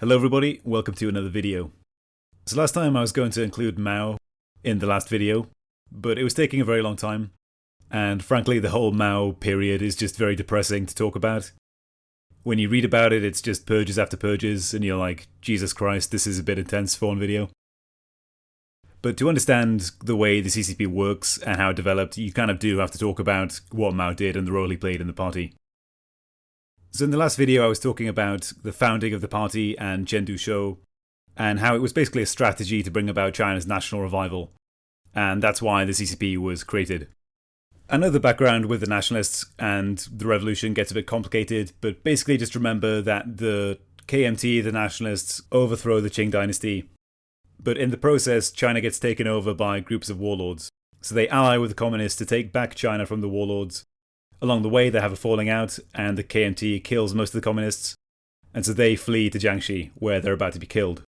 Hello everybody, welcome to another video. So last time I was going to include Mao in the last video, but it was taking a very long time, and frankly the whole Mao period is just very depressing to talk about. When you read about it, it's just purges after purges, and you're like, Jesus Christ, this is a bit intense for one video. But to understand the way the CCP works and how it developed, you kind of do have to talk about what Mao did and the role he played in the party. So in the last video I was talking about the founding of the party and Chengdu and how it was basically a strategy to bring about China's national revival, and that's why the CCP was created. I know the background with the nationalists and the revolution gets a bit complicated, but basically just remember that the KMT, the nationalists, overthrow the Qing dynasty, but in the process China gets taken over by groups of warlords. So they ally with the communists to take back China from the warlords. Along the way they have a falling out, and the KMT kills most of the communists, and so they flee to Jiangxi, where they're about to be killed.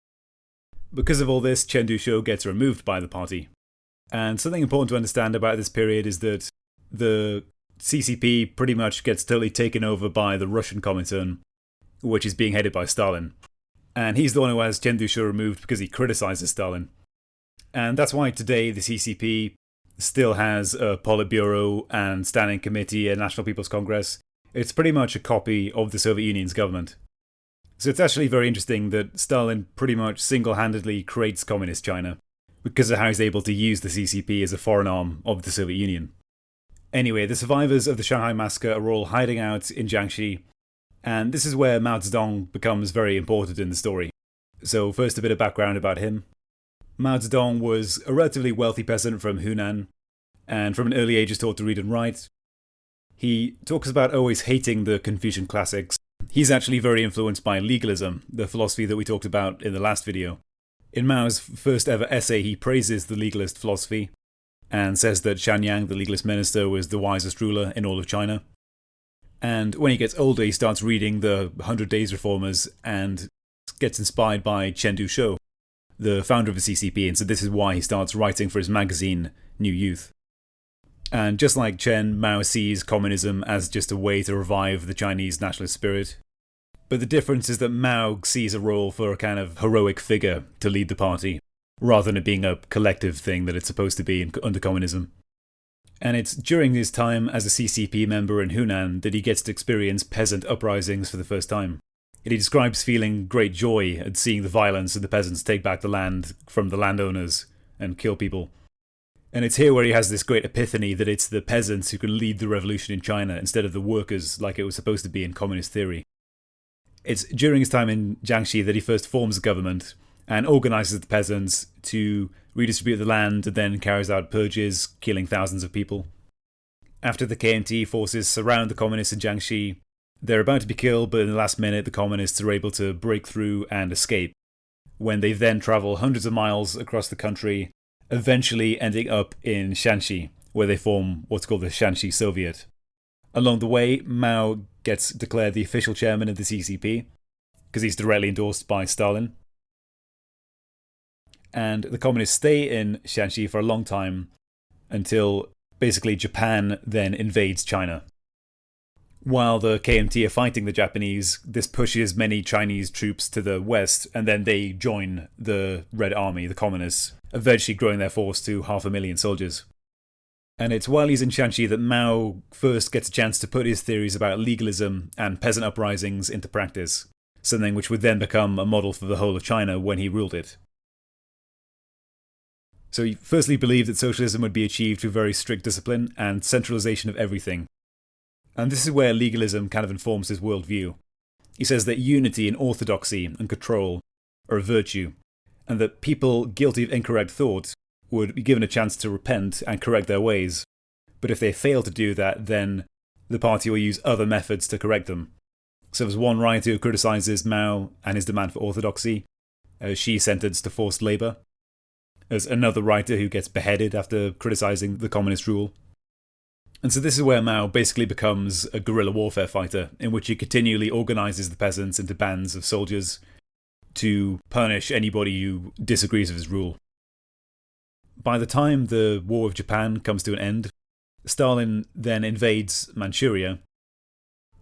Because of all this, Chengdu gets removed by the party. And something important to understand about this period is that the CCP pretty much gets totally taken over by the Russian Comintern, which is being headed by Stalin. And he's the one who has Chengdu removed because he criticizes Stalin. And that's why today the CCP still has a Politburo and Standing Committee and National People's Congress. It's pretty much a copy of the Soviet Union's government. So it's actually very interesting that Stalin pretty much single-handedly creates Communist China, because of how he's able to use the CCP as a foreign arm of the Soviet Union. Anyway, the survivors of the Shanghai massacre are all hiding out in Jiangxi, and this is where Mao Zedong becomes very important in the story. So first a bit of background about him. Mao Zedong was a relatively wealthy peasant from Hunan, and from an early age is taught to read and write. He talks about always hating the Confucian classics. He's actually very influenced by legalism, the philosophy that we talked about in the last video. In Mao's first ever essay, he praises the legalist philosophy, and says that Shanyang, the legalist minister, was the wisest ruler in all of China. And when he gets older, he starts reading the 100 Days Reformers, and gets inspired by Chengdu, the founder of the CCP, and so this is why he starts writing for his magazine, New Youth. And just like Chen, Mao sees communism as just a way to revive the Chinese nationalist spirit. But the difference is that Mao sees a role for a kind of heroic figure to lead the party, rather than it being a collective thing that it's supposed to be under communism. And it's during his time as a CCP member in Hunan that he gets to experience peasant uprisings for the first time. And he describes feeling great joy at seeing the violence of the peasants take back the land from the landowners and kill people. And it's here where he has this great epiphany that it's the peasants who can lead the revolution in China instead of the workers like it was supposed to be in communist theory. It's during his time in Jiangxi that he first forms a government and organises the peasants to redistribute the land, and then carries out purges, killing thousands of people. After the KMT forces surround the communists in Jiangxi, they're about to be killed, but in the last minute the communists are able to break through and escape, when they then travel hundreds of miles across the country, eventually ending up in Shanxi, where they form what's called the Shanxi Soviet. Along the way, Mao gets declared the official chairman of the CCP, because he's directly endorsed by Stalin. And the communists stay in Shanxi for a long time, until basically Japan then invades China. While the KMT are fighting the Japanese, this pushes many Chinese troops to the west, and then they join the Red Army, the communists, eventually growing their force to 500,000 soldiers. And it's while he's in Shanxi that Mao first gets a chance to put his theories about legalism and peasant uprisings into practice, something which would then become a model for the whole of China when he ruled it. So he firstly believed that socialism would be achieved through very strict discipline and centralization of everything. And this is where legalism kind of informs his worldview. He says that unity and orthodoxy and control are a virtue, and that people guilty of incorrect thought would be given a chance to repent and correct their ways. But if they fail to do that, then the party will use other methods to correct them. So there's one writer who criticises Mao and his demand for orthodoxy, she's sentenced to forced labour. There's another writer who gets beheaded after criticising the communist rule. And so this is where Mao basically becomes a guerrilla warfare fighter, in which he continually organises the peasants into bands of soldiers to punish anybody who disagrees with his rule. By the time the War with Japan comes to an end, Stalin then invades Manchuria,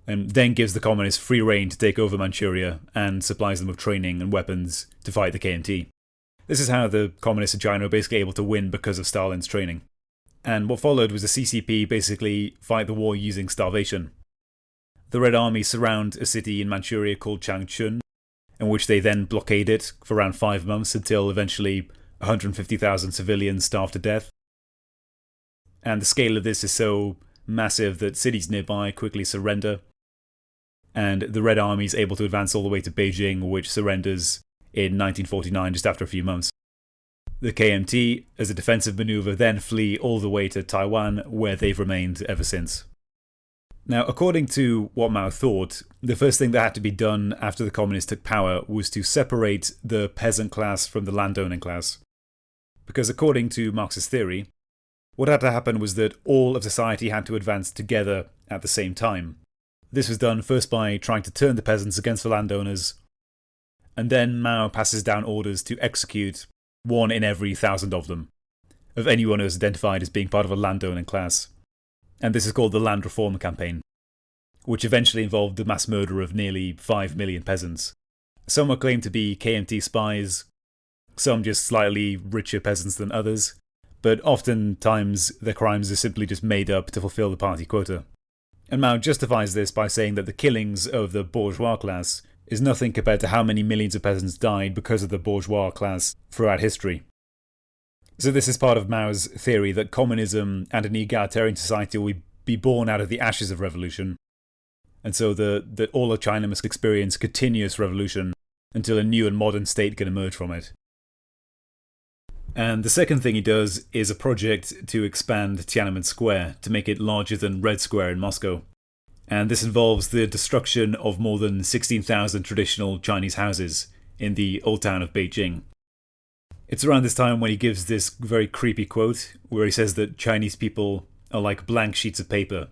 and then gives the communists free rein to take over Manchuria and supplies them with training and weapons to fight the KMT. This is how the communists in China were basically able to win because of Stalin's training. And what followed was the CCP basically fight the war using starvation. The Red Army surround a city in Manchuria called Changchun, in which they then blockade it for around 5 months until eventually 150,000 civilians starve to death. And the scale of this is so massive that cities nearby quickly surrender, and the Red Army is able to advance all the way to Beijing, which surrenders in 1949, just after a few months. The KMT, as a defensive maneuver, then flee all the way to Taiwan, where they've remained ever since. Now, according to what Mao thought, the first thing that had to be done after the communists took power was to separate the peasant class from the landowning class. Because according to Marxist theory, what had to happen was that all of society had to advance together at the same time. This was done first by trying to turn the peasants against the landowners, and then Mao passes down orders to execute 1 in every 1,000 of them, of anyone who is identified as being part of a landowning class. And this is called the Land Reform Campaign, which eventually involved the mass murder of nearly 5 million peasants. Some were claimed to be KMT spies, some just slightly richer peasants than others, but oftentimes their crimes are simply just made up to fulfill the party quota. And Mao justifies this by saying that the killings of the bourgeois class is nothing compared to how many millions of peasants died because of the bourgeois class throughout history. So this is part of Mao's theory that communism and an egalitarian society will be born out of the ashes of revolution, and so that all of China must experience continuous revolution until a new and modern state can emerge from it. And the second thing he does is a project to expand Tiananmen Square to make it larger than Red Square in Moscow. And this involves the destruction of more than 16,000 traditional Chinese houses in the old town of Beijing. It's around this time when he gives this very creepy quote where he says that Chinese people are like blank sheets of paper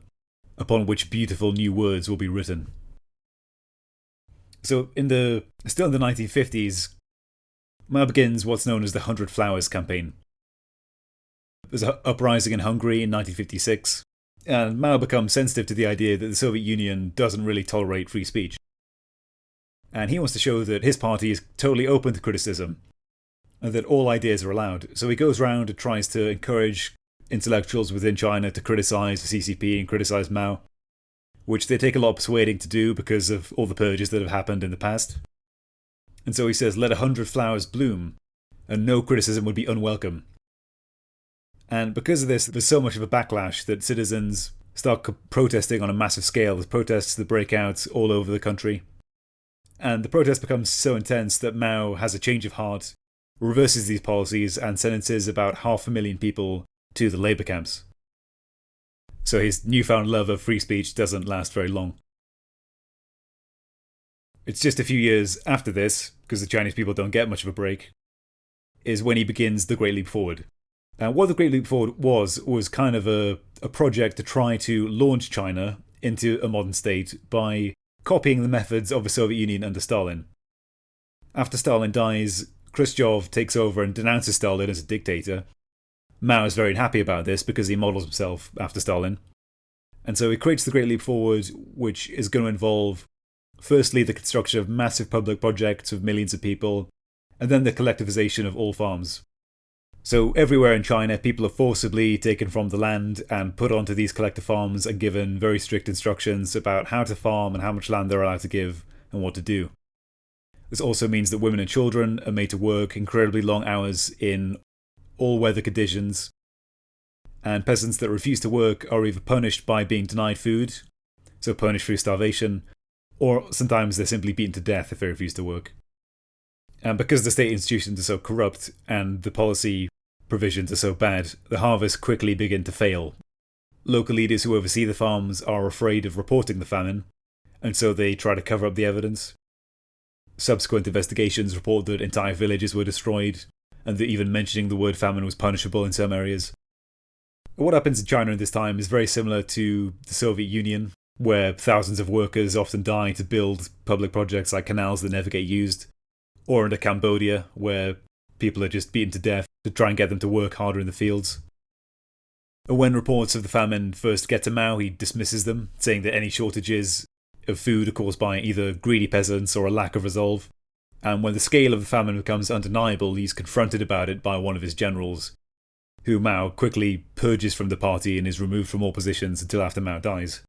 upon which beautiful new words will be written. So still in the 1950s, Mao begins what's known as the 100 Flowers campaign. There's an uprising in Hungary in 1956, and Mao becomes sensitive to the idea that the Soviet Union doesn't really tolerate free speech. And he wants to show that his party is totally open to criticism, and that all ideas are allowed. So he goes around and tries to encourage intellectuals within China to criticize the CCP and criticize Mao, which they take a lot of persuading to do because of all the purges that have happened in the past. And so he says, let 100 flowers bloom, and no criticism would be unwelcome. And because of this, there's so much of a backlash that citizens start protesting on a massive scale. There's protests that break out all over the country. And the protest becomes so intense that Mao has a change of heart, reverses these policies, and sentences about 500,000 people to the labour camps. So his newfound love of free speech doesn't last very long. It's just a few years after this, because the Chinese people don't get much of a break, is when he begins the Great Leap Forward. And what the Great Leap Forward was kind of a project to try to launch China into a modern state by copying the methods of the Soviet Union under Stalin. After Stalin dies, Khrushchev takes over and denounces Stalin as a dictator. Mao is very unhappy about this because he models himself after Stalin. And so he creates the Great Leap Forward, which is going to involve firstly the construction of massive public projects of millions of people, and then the collectivization of all farms. So everywhere in China, people are forcibly taken from the land and put onto these collective farms and given very strict instructions about how to farm and how much land they're allowed to give and what to do. This also means that women and children are made to work incredibly long hours in all weather conditions, and peasants that refuse to work are either punished by being denied food, so punished through starvation, or sometimes they're simply beaten to death if they refuse to work. And because the state institutions are so corrupt and the policy provisions are so bad, the harvests quickly begin to fail. Local leaders who oversee the farms are afraid of reporting the famine, and so they try to cover up the evidence. Subsequent investigations report that entire villages were destroyed, and that even mentioning the word famine was punishable in some areas. What happens in China at this time is very similar to the Soviet Union, where thousands of workers often die to build public projects like canals that never get used, or into Cambodia, where people are just beaten to death to try and get them to work harder in the fields. When reports of the famine first get to Mao, he dismisses them, saying that any shortages of food are caused by either greedy peasants or a lack of resolve. And when the scale of the famine becomes undeniable, he's confronted about it by one of his generals, who Mao quickly purges from the party and is removed from all positions until after Mao dies.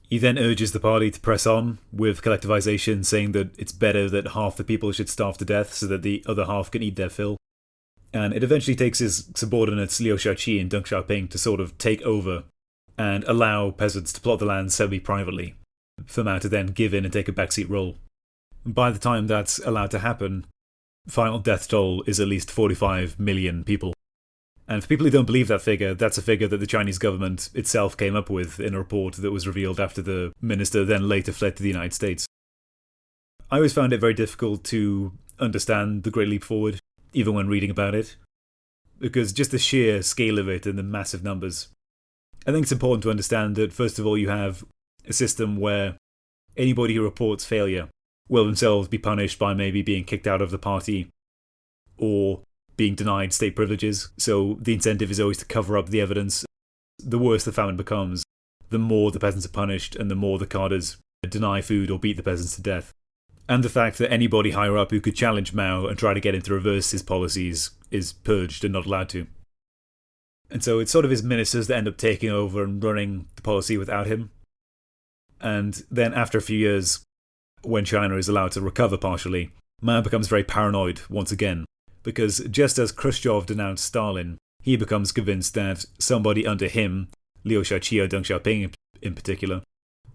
He then urges the party to press on with collectivization, saying that it's better that half the people should starve to death so that the other half can eat their fill. And it eventually takes his subordinates Liu Shaoqi and Deng Xiaoping to sort of take over and allow peasants to plot the land semi-privately, for Mao to then give in and take a backseat role. By the time that's allowed to happen, final death toll is at least 45 million people. And for people who don't believe that figure, that's a figure that the Chinese government itself came up with in a report that was revealed after the minister then later fled to the United States. I always found it very difficult to understand the Great Leap Forward, even when reading about it, because just the sheer scale of it and the massive numbers. I think it's important to understand that, first of all, you have a system where anybody who reports failure will themselves be punished by maybe being kicked out of the party or being denied state privileges, so the incentive is always to cover up the evidence. The worse the famine becomes, the more the peasants are punished and the more the cadres deny food or beat the peasants to death. And the fact that anybody higher up who could challenge Mao and try to get him to reverse his policies is purged and not allowed to. And so it's sort of his ministers that end up taking over and running the policy without him. And then after a few years, when China is allowed to recover partially, Mao becomes very paranoid once again, because just as Khrushchev denounced Stalin, he becomes convinced that somebody under him, Liu Shaoqi or Deng Xiaoping in particular,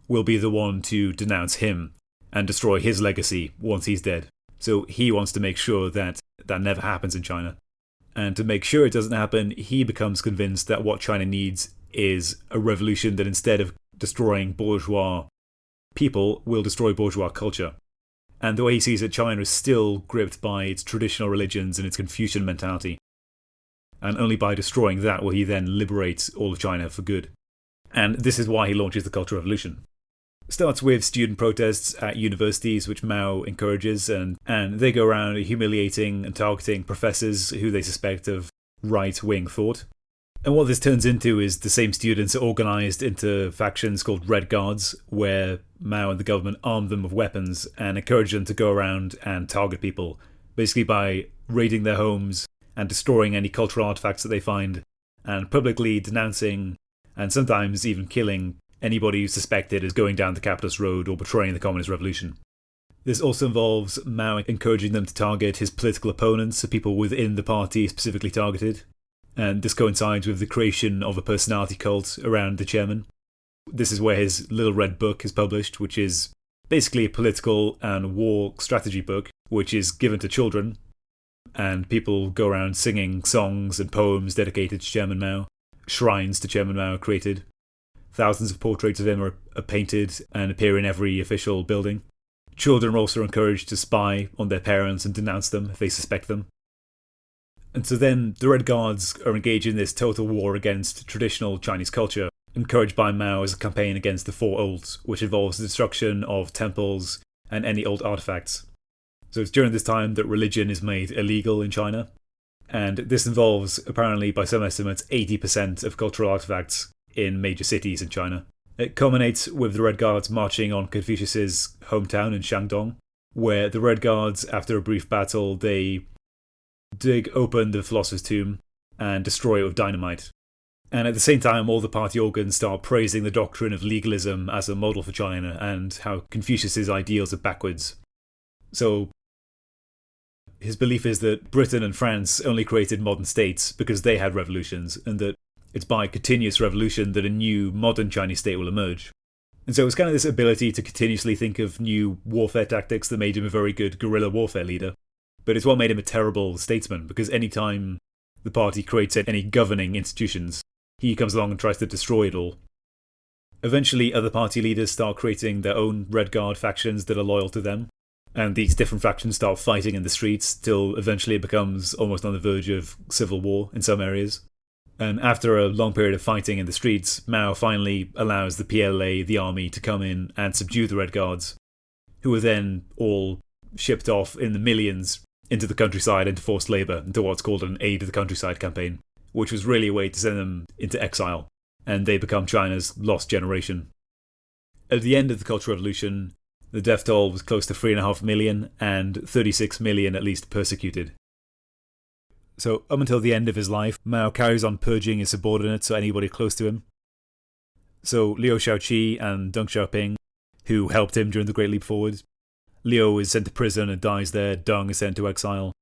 will be the one to denounce him and destroy his legacy once he's dead. So he wants to make sure that that never happens in China. And to make sure it doesn't happen, he becomes convinced that what China needs is a revolution that, instead of destroying bourgeois people, will destroy bourgeois culture. And the way he sees it, China is still gripped by its traditional religions and its Confucian mentality. And only by destroying that will he then liberate all of China for good. And this is why he launches the Cultural Revolution. It starts with student protests at universities, which Mao encourages, and they go around humiliating and targeting professors who they suspect of right-wing thought. And what this turns into is the same students are organised into factions called Red Guards, where Mao and the government arm them with weapons and encourage them to go around and target people, basically by raiding their homes and destroying any cultural artifacts that they find, and publicly denouncing and sometimes even killing anybody who's suspected as going down the capitalist road or betraying the Communist Revolution. This also involves Mao encouraging them to target his political opponents, so people within the party specifically targeted. And this coincides with the creation of a personality cult around the chairman. This is where his Little Red Book is published, which is basically a political and war strategy book, which is given to children. And people go around singing songs and poems dedicated to Chairman Mao. Shrines to Chairman Mao are created. Thousands of portraits of him are painted and appear in every official building. Children are also encouraged to spy on their parents and denounce them if they suspect them. And so then the Red Guards are engaged in this total war against traditional Chinese culture, encouraged by Mao as a campaign against the Four Olds, which involves the destruction of temples and any old artifacts. So it's during this time that religion is made illegal in China, and this involves, apparently by some estimates, 80% of cultural artifacts in major cities in China. It culminates with the Red Guards marching on Confucius's hometown in Shandong, where the Red Guards, after a brief battle, they dig open the philosopher's tomb and destroy it with dynamite. And at the same time, all the party organs start praising the doctrine of legalism as a model for China and how Confucius's ideals are backwards. So his belief is that Britain and France only created modern states because they had revolutions, and that it's by continuous revolution that a new modern Chinese state will emerge. And so it's kind of this ability to continuously think of new warfare tactics that made him a very good guerrilla warfare leader. But it's what made him a terrible statesman, because any time the party creates any governing institutions, he comes along and tries to destroy it all. Eventually, other party leaders start creating their own Red Guard factions that are loyal to them, and these different factions start fighting in the streets till eventually it becomes almost on the verge of civil war in some areas. And after a long period of fighting in the streets, Mao finally allows the PLA, the army, to come in and subdue the Red Guards, who are then all shipped off in the millions into the countryside, into forced labour, into what's called an Aid to the Countryside campaign, which was really a way to send them into exile, and they become China's lost generation. At the end of the Cultural Revolution, the death toll was close to 3.5 million, and 36 million at least persecuted. So up until the end of his life, Mao carries on purging his subordinates or anybody close to him. So Liu Shaoqi and Deng Xiaoping, who helped him during the Great Leap Forward. Liu is sent to prison and dies there. Deng is sent to exile.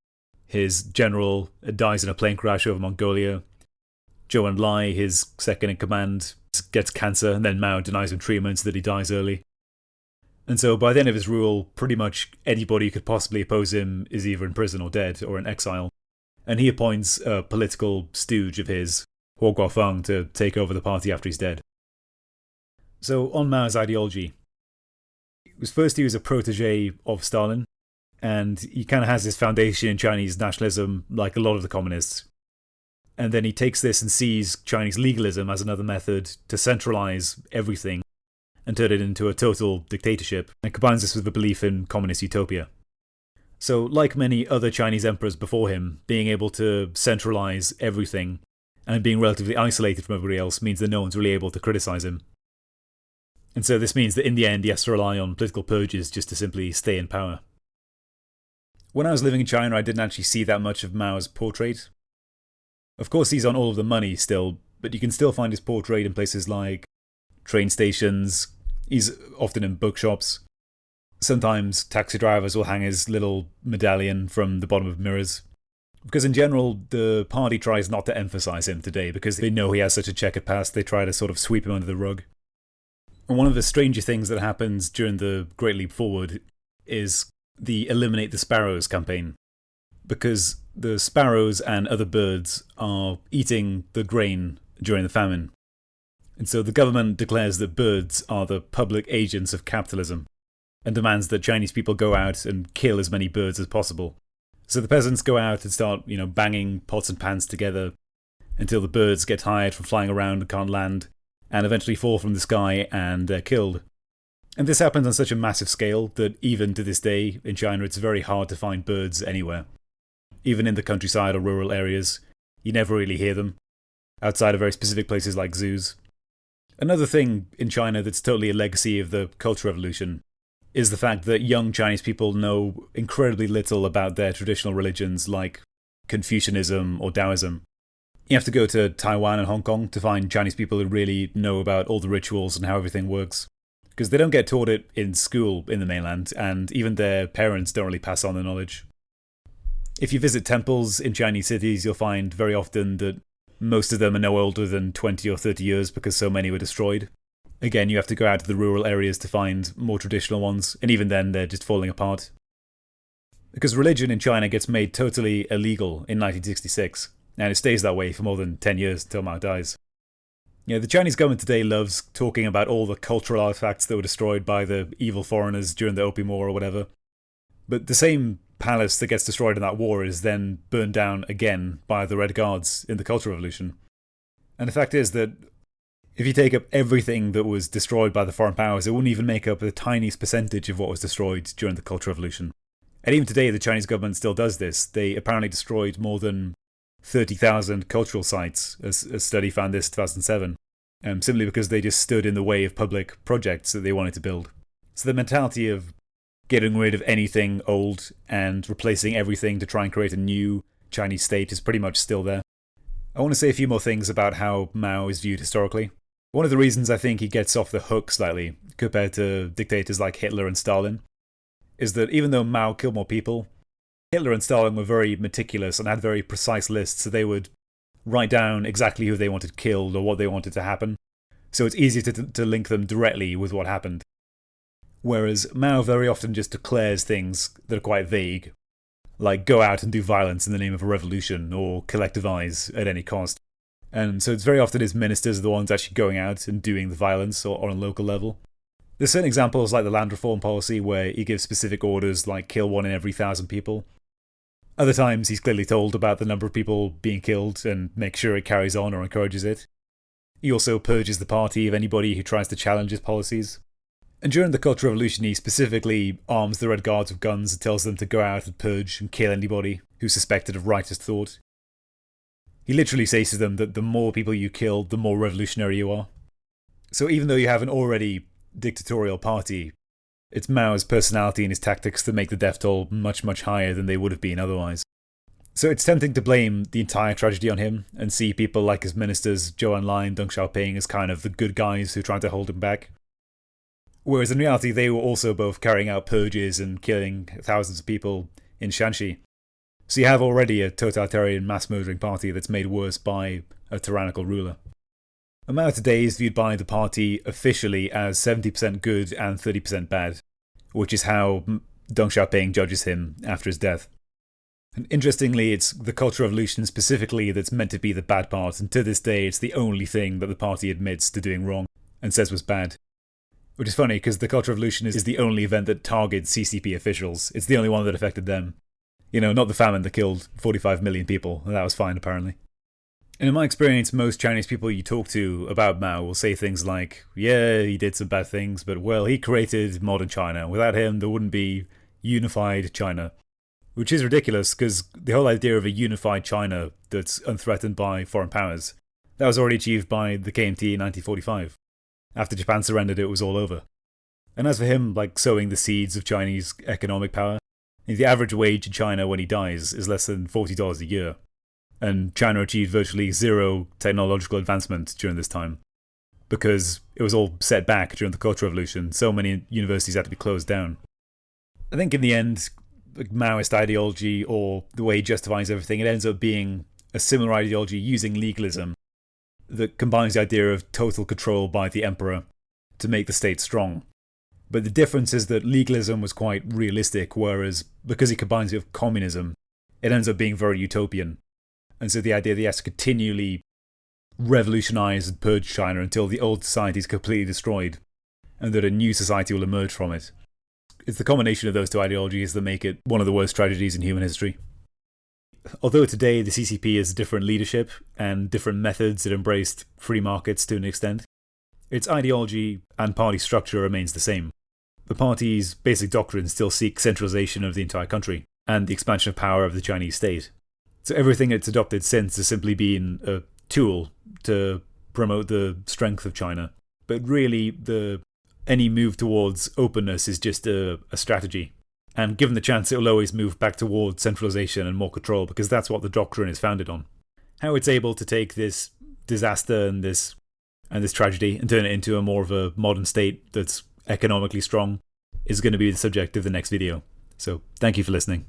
His general dies in a plane crash over Mongolia. Zhou Enlai, his second in command, gets cancer, and then Mao denies him treatment so that he dies early. And so by the end of his rule, pretty much anybody who could possibly oppose him is either in prison or dead or in exile. And he appoints a political stooge of his, Huo Guofeng, to take over the party after he's dead. So on Mao's ideology, he was a protege of Stalin, and he kind of has his foundation in Chinese nationalism like a lot of the communists. And then he takes this and sees Chinese legalism as another method to centralize everything and turn it into a total dictatorship, and combines this with the belief in communist utopia. So, like many other Chinese emperors before him, being able to centralize everything and being relatively isolated from everybody else means that no one's really able to criticize him. And so this means that in the end he has to rely on political purges just to simply stay in power. When I was living in China, I didn't actually see that much of Mao's portrait. Of course he's on all of the money still, but you can still find his portrait in places like train stations. He's often in bookshops. Sometimes taxi drivers will hang his little medallion from the bottom of mirrors. Because in general, the party tries not to emphasize him today because they know he has such a checkered past, they try to sort of sweep him under the rug. And one of the stranger things that happens during the Great Leap Forward is the Eliminate the Sparrows campaign. Because the sparrows and other birds are eating the grain during the famine. And so the government declares that birds are the public agents of capitalism, and demands that Chinese people go out and kill as many birds as possible. So the peasants go out and start, banging pots and pans together until the birds get tired from flying around and can't land, and eventually fall from the sky and they're killed. And this happens on such a massive scale that even to this day in China it's very hard to find birds anywhere. Even in the countryside or rural areas, you never really hear them, outside of very specific places like zoos. Another thing in China that's totally a legacy of the Cultural Revolution is the fact that young Chinese people know incredibly little about their traditional religions like Confucianism or Taoism. You have to go to Taiwan and Hong Kong to find Chinese people who really know about all the rituals and how everything works. Because they don't get taught it in school in the mainland, and even their parents don't really pass on the knowledge. If you visit temples in Chinese cities, you'll find very often that most of them are no older than 20 or 30 years because so many were destroyed. Again, you have to go out to the rural areas to find more traditional ones, and even then they're just falling apart. Because religion in China gets made totally illegal in 1966, and it stays that way for more than 10 years till Mao dies. The Chinese government today loves talking about all the cultural artifacts that were destroyed by the evil foreigners during the Opium War or whatever. But the same palace that gets destroyed in that war is then burned down again by the Red Guards in the Cultural Revolution. And the fact is that if you take up everything that was destroyed by the foreign powers, it wouldn't even make up the tiniest percentage of what was destroyed during the Cultural Revolution. And even today, the Chinese government still does this. They apparently destroyed more than 30,000 cultural sites, as a study found this in 2007, simply because they just stood in the way of public projects that they wanted to build. So the mentality of getting rid of anything old and replacing everything to try and create a new Chinese state is pretty much still there. I want to say a few more things about how Mao is viewed historically. One of the reasons I think he gets off the hook slightly, compared to dictators like Hitler and Stalin, is that even though Mao killed more people, Hitler and Stalin were very meticulous and had very precise lists, so they would write down exactly who they wanted killed or what they wanted to happen. So it's easier to link them directly with what happened. Whereas Mao very often just declares things that are quite vague, like go out and do violence in the name of a revolution or collectivize at any cost. And so it's very often his ministers are the ones actually going out and doing the violence or on a local level. There's certain examples like the land reform policy where he gives specific orders like kill 1 in every 1,000 people. Other times he's clearly told about the number of people being killed and makes sure it carries on or encourages it. He also purges the party of anybody who tries to challenge his policies. And during the Cultural Revolution he specifically arms the Red Guards with guns and tells them to go out and purge and kill anybody who's suspected of righteous thought. He literally says to them that the more people you kill, the more revolutionary you are. So even though you have an already dictatorial party, it's Mao's personality and his tactics that make the death toll much, much higher than they would have been otherwise. So it's tempting to blame the entire tragedy on him and see people like his ministers, Zhou Enlai and Deng Xiaoping, as kind of the good guys who tried to hold him back. Whereas in reality, they were also both carrying out purges and killing thousands of people in Shanxi. So you have already a totalitarian mass-murdering party that's made worse by a tyrannical ruler. And Mao today is viewed by the party officially as 70% good and 30% bad, which is how Deng Xiaoping judges him after his death. And interestingly, it's the Cultural Revolution specifically that's meant to be the bad part, and to this day it's the only thing that the party admits to doing wrong and says was bad. Which is funny, because the Cultural Revolution is the only event that targets CCP officials. It's the only one that affected them. You know, not the famine that killed 45 million people, and that was fine apparently. And in my experience, most Chinese people you talk to about Mao will say things like, yeah, he did some bad things, but well, he created modern China. Without him, there wouldn't be unified China. Which is ridiculous, because the whole idea of a unified China that's unthreatened by foreign powers, that was already achieved by the KMT in 1945. After Japan surrendered, it was all over. And as for him, like sowing the seeds of Chinese economic power, the average wage in China when he dies is less than $40 a year. And China achieved virtually zero technological advancement during this time, because it was all set back during the Cultural Revolution. So many universities had to be closed down. I think in the end, Maoist ideology, or the way he justifies everything, it ends up being a similar ideology using legalism that combines the idea of total control by the emperor to make the state strong. But the difference is that legalism was quite realistic, whereas because he combines it with communism, it ends up being very utopian. And so the idea that he has to continually revolutionize and purge China until the old society is completely destroyed, and that a new society will emerge from it. It's the combination of those two ideologies that make it one of the worst tragedies in human history. Although today the CCP has different leadership and different methods that embraced free markets to an extent, its ideology and party structure remains the same. The party's basic doctrines still seek centralization of the entire country and the expansion of power of the Chinese state. So everything it's adopted since has simply been a tool to promote the strength of China. But really, any move towards openness is just a strategy. And given the chance, it will always move back towards centralization and more control, because that's what the doctrine is founded on. How it's able to take this disaster and this tragedy and turn it into a more of a modern state that's economically strong is going to be the subject of the next video. So thank you for listening.